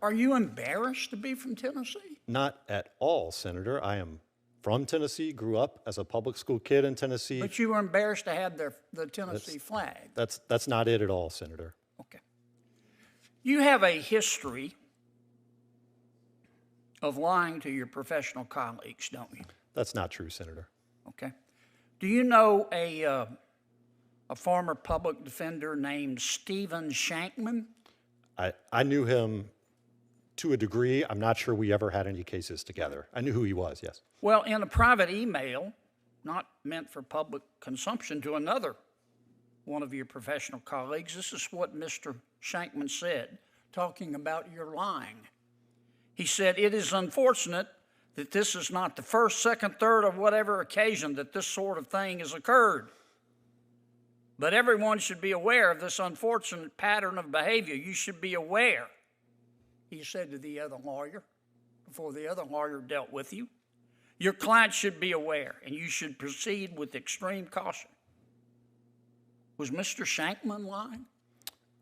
Are you embarrassed to be from Tennessee? Not at all, Senator. I am from Tennessee, grew up as a public school kid in Tennessee. But you were embarrassed to have the Tennessee flag. That's not it at all, Senator. Okay. You have a history of lying to your professional colleagues, don't you? That's not true, Senator. Okay. Do you know a former public defender named Stephen Shankman? I knew him to a degree. I'm not sure we ever had any cases together. I knew who he was, yes. Well, in a private email, not meant for public consumption, to another one of your professional colleagues, this is what Mr. Shankman said, talking about your lying. He said, "It is unfortunate that this is not the first, second, third, or whatever occasion that this sort of thing has occurred. But everyone should be aware of this unfortunate pattern of behavior. You should be aware," he said to the other lawyer, before the other lawyer dealt with you. "Your client should be aware, and you should proceed with extreme caution." Was Mr. Shankman lying?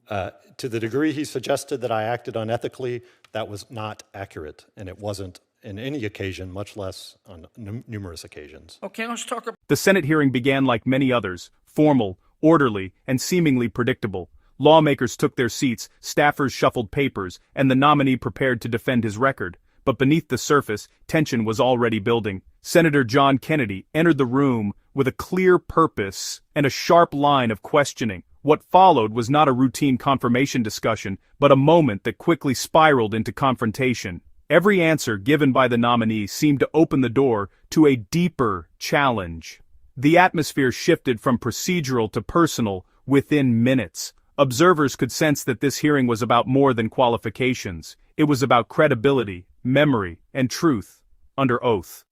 To the degree he suggested that I acted unethically, that was not accurate, and it wasn't in any occasion, much less on numerous occasions. Okay, let's talk about... The Senate hearing began like many others, formal, orderly, and seemingly predictable. Lawmakers took their seats, staffers shuffled papers, and the nominee prepared to defend his record. But beneath the surface, tension was already building. Senator John Kennedy entered the room with a clear purpose and a sharp line of questioning. What followed was not a routine confirmation discussion, but a moment that quickly spiraled into confrontation. Every answer given by the nominee seemed to open the door to a deeper challenge. The atmosphere shifted from procedural to personal within minutes. Observers could sense that this hearing was about more than qualifications. It was about credibility, memory, and truth, under oath.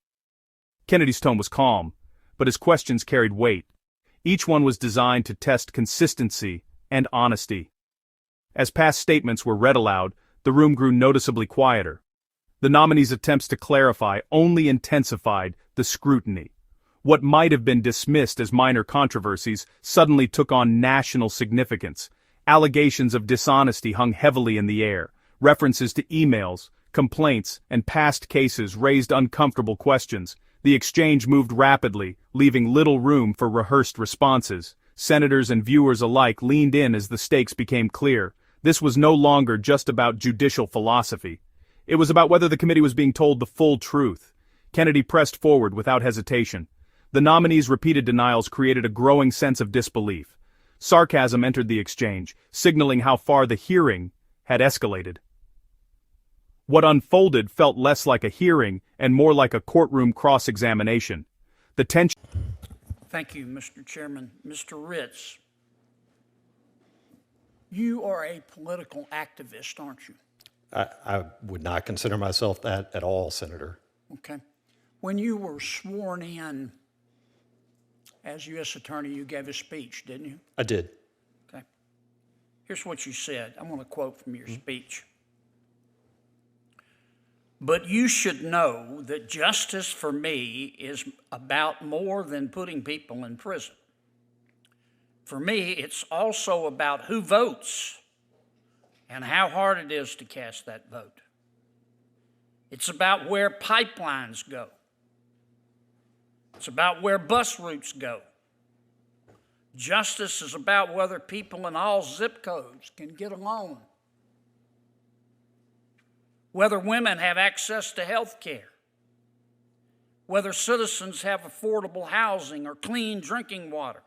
Kennedy's tone was calm, but his questions carried weight. Each one was designed to test consistency and honesty. As past statements were read aloud, the room grew noticeably quieter. The nominee's attempts to clarify only intensified the scrutiny. What might have been dismissed as minor controversies suddenly took on national significance. Allegations of dishonesty hung heavily in the air. References to emails, complaints, and past cases raised uncomfortable questions. The exchange moved rapidly, leaving little room for rehearsed responses. Senators and viewers alike leaned in as the stakes became clear. This was no longer just about judicial philosophy. It was about whether the committee was being told the full truth. Kennedy pressed forward without hesitation. The nominee's repeated denials created a growing sense of disbelief. Sarcasm entered the exchange, signaling how far the hearing had escalated. What unfolded felt less like a hearing and more like a courtroom cross-examination. The tension... Thank you, Mr. Chairman. Mr. Ritz, you are a political activist, aren't you? I would not consider myself that at all, Senator. Okay. When you were sworn in as U.S. Attorney, you gave a speech, didn't you? I did. Okay. Here's what you said. I want to quote from your speech. "But you should know that justice for me is about more than putting people in prison. For me, it's also about who votes and how hard it is to cast that vote. It's about where pipelines go. It's about where bus routes go. Justice is about whether people in all zip codes can get a loan, whether women have access to health care, whether citizens have affordable housing or clean drinking water.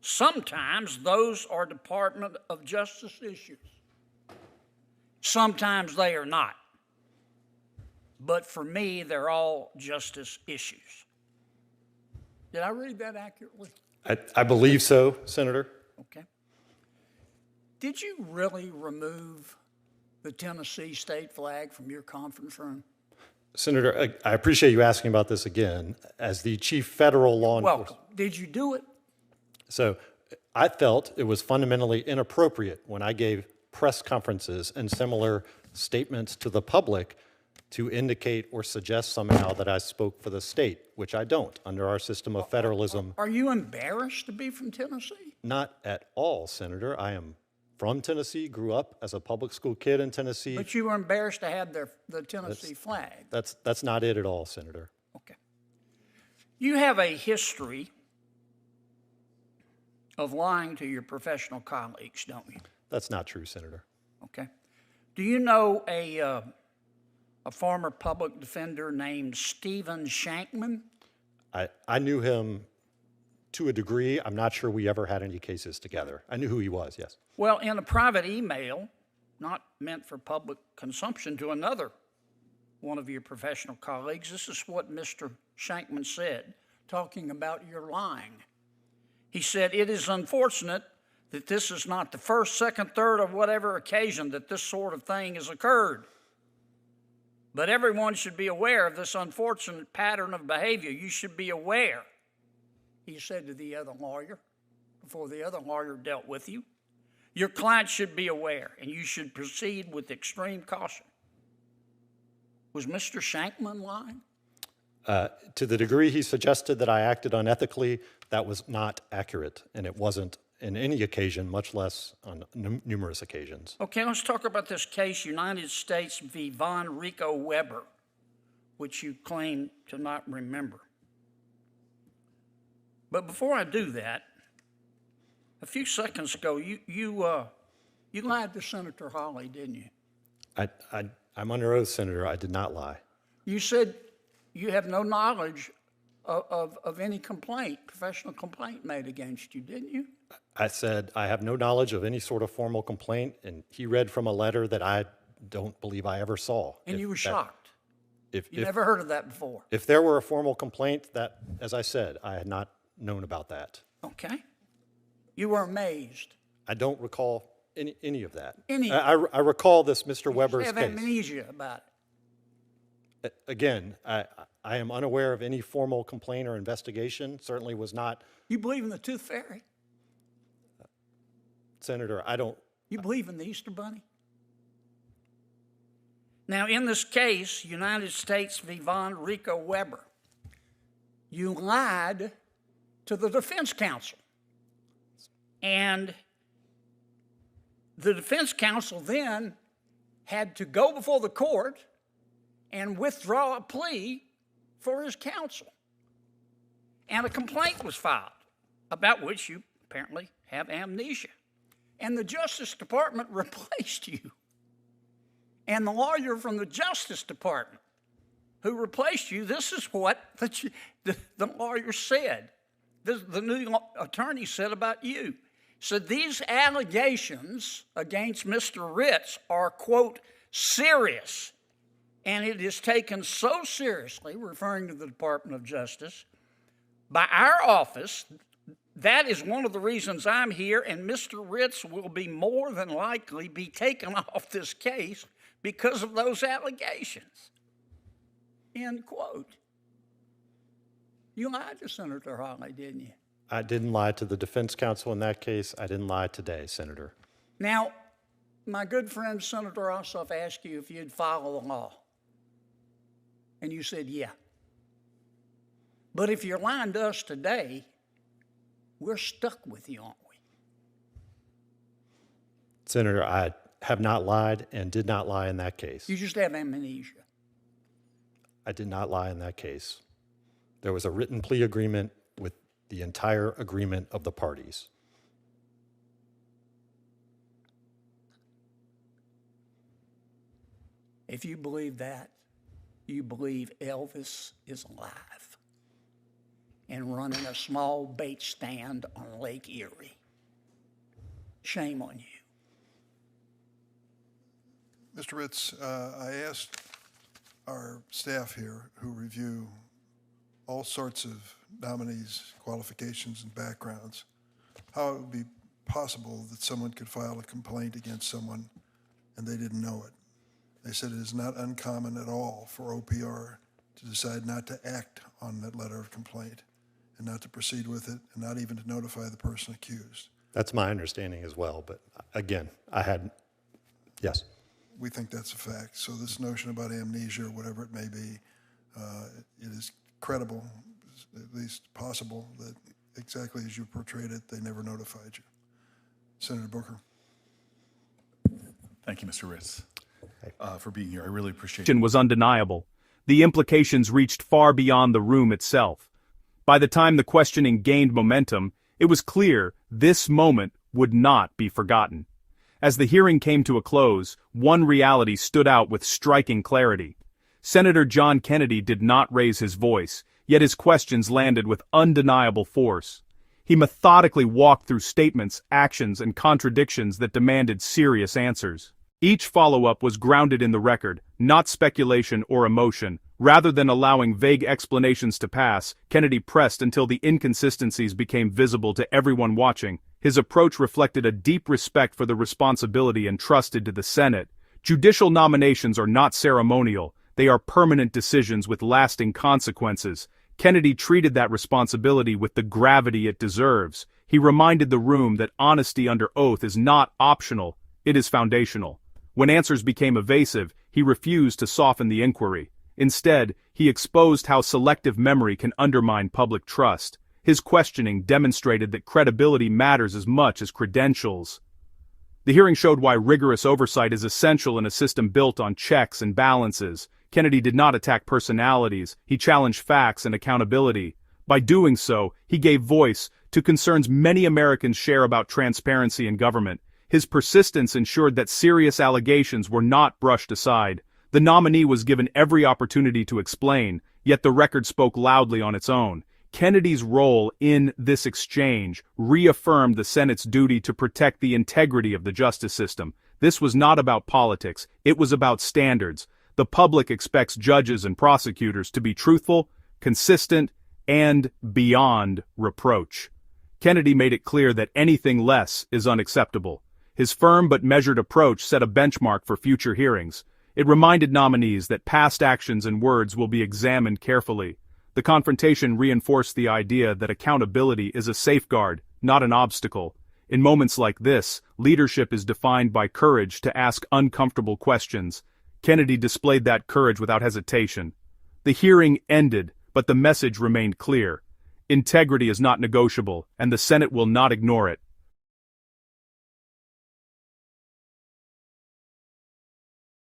Sometimes those are Department of Justice issues. Sometimes they are not. But for me, they're all justice issues." Did I read that accurately? I believe so, Senator. Okay. Did you really remove the Tennessee state flag from your conference room? Senator, I appreciate you asking about this again. As the chief federal law enforcement... Welcome. Did you do it? So I felt it was fundamentally inappropriate when I gave press conferences and similar statements to the public to indicate or suggest somehow that I spoke for the state, which I don't under our system of federalism. Are you embarrassed to be from Tennessee? Not at all, Senator. I am from Tennessee, grew up as a public school kid in Tennessee. But you were embarrassed to have the Tennessee flag. That's not it at all, Senator. Okay. You have a history of lying to your professional colleagues, don't you? That's not true, Senator. Okay. Do you know a former public defender named Stephen Shankman? I knew him to a degree. I'm not sure we ever had any cases together. I knew who he was, yes. Well, in a private email, not meant for public consumption, to another one of your professional colleagues, this is what Mr. Shankman said, talking about your lying. He said, "It is unfortunate that this is not the first, second, third, or whatever occasion that this sort of thing has occurred. But everyone should be aware of this unfortunate pattern of behavior. You should be aware," he said to the other lawyer, before the other lawyer dealt with you. "Your client should be aware, and you should proceed with extreme caution." Was Mr. Shankman lying? To the degree he suggested that I acted unethically, that was not accurate, and it wasn't in any occasion, much less on numerous occasions. Okay, let's talk about this case, United States v. Von Rico Weber, which you claim to not remember. But before I do that, a few seconds ago, you lied to Senator Hawley, didn't you? I'm under oath, Senator. I did not lie. You said you have no knowledge of any complaint, professional complaint made against you, didn't you? I said I have no knowledge of any sort of formal complaint, and he read from a letter that I don't believe I ever saw. And you were shocked. You If never heard of that before. if there were a formal complaint, that, as I said, I had not known about that. Okay. You were amazed. I don't recall any of that. Any. I recall this Mr. Weber's You have case. amnesia about it. Again, I am unaware of any formal complaint or investigation. Certainly was not, You believe in the Tooth Fairy? Senator, I don't. You believe in the Easter Bunny? Now, in this case, United States v. Von Rico Weber, you lied to the defense counsel. And the defense counsel then had to go before the court and withdraw a plea for his counsel. And a complaint was filed, about which you apparently have amnesia. And the Justice Department replaced you. And the lawyer from the Justice Department who replaced you, this is what the lawyer said. The new attorney said about you. Said these allegations against Mr. Ritz are, quote, serious. And it is taken so seriously, referring to the Department of Justice, by our office. That is one of the reasons I'm here, and Mr. Ritz will be more than likely be taken off this case because of those allegations. End quote. You lied to Senator Hawley, didn't you? I didn't lie to the defense counsel in that case. I didn't lie today, Senator. Now, my good friend Senator Ossoff asked you if you'd follow the law. And you said, yeah. But if you're lying to us today, we're stuck with you, aren't we? Senator, I have not lied and did not lie in that case. You just have amnesia. I did not lie in that case. There was a written plea agreement with the entire agreement of the parties. If you believe that, you believe Elvis is alive and running a small bait stand on Lake Erie. Shame on you. Mr. Ritz, I asked our staff here who review all sorts of nominees' qualifications and backgrounds, how it would be possible that someone could file a complaint against someone and they didn't know it. They said it is not uncommon at all for OPR to decide not to act on that letter of complaint and not to proceed with it and not even to notify the person accused. That's my understanding as well, but again, yes. We think that's a fact. So this notion about amnesia or whatever it may be, it is credible, at least possible, that exactly as you portrayed it, they never notified you. Senator Booker. Thank you, Mr. Ritz, for being here. I really appreciate it. Was undeniable. The implications reached far beyond the room itself. By the time the questioning gained momentum, it was clear this moment would not be forgotten. As the hearing came to a close, one reality stood out with striking clarity. Senator John Kennedy did not raise his voice, yet his questions landed with undeniable force. He methodically walked through statements, actions, and contradictions that demanded serious answers. Each follow-up was grounded in the record, not speculation or emotion. Rather than allowing vague explanations to pass, Kennedy pressed until the inconsistencies became visible to everyone watching. His approach reflected a deep respect for the responsibility entrusted to the Senate. Judicial nominations are not ceremonial, they are permanent decisions with lasting consequences. Kennedy treated that responsibility with the gravity it deserves. He reminded the room that honesty under oath is not optional, it is foundational. When answers became evasive, he refused to soften the inquiry. Instead, he exposed how selective memory can undermine public trust. His questioning demonstrated that credibility matters as much as credentials. The hearing showed why rigorous oversight is essential in a system built on checks and balances. Kennedy did not attack personalities, he challenged facts and accountability. By doing so, he gave voice to concerns many Americans share about transparency in government. His persistence ensured that serious allegations were not brushed aside. The nominee was given every opportunity to explain, yet the record spoke loudly on its own. Kennedy's role in this exchange reaffirmed the Senate's duty to protect the integrity of the justice system. This was not about politics, it was about standards. The public expects judges and prosecutors to be truthful, consistent, and beyond reproach. Kennedy made it clear that anything less is unacceptable. His firm but measured approach set a benchmark for future hearings. It reminded nominees that past actions and words will be examined carefully. The confrontation reinforced the idea that accountability is a safeguard, not an obstacle. In moments like this, leadership is defined by courage to ask uncomfortable questions. Kennedy displayed that courage without hesitation. The hearing ended, but the message remained clear. Integrity is not negotiable, and the Senate will not ignore it.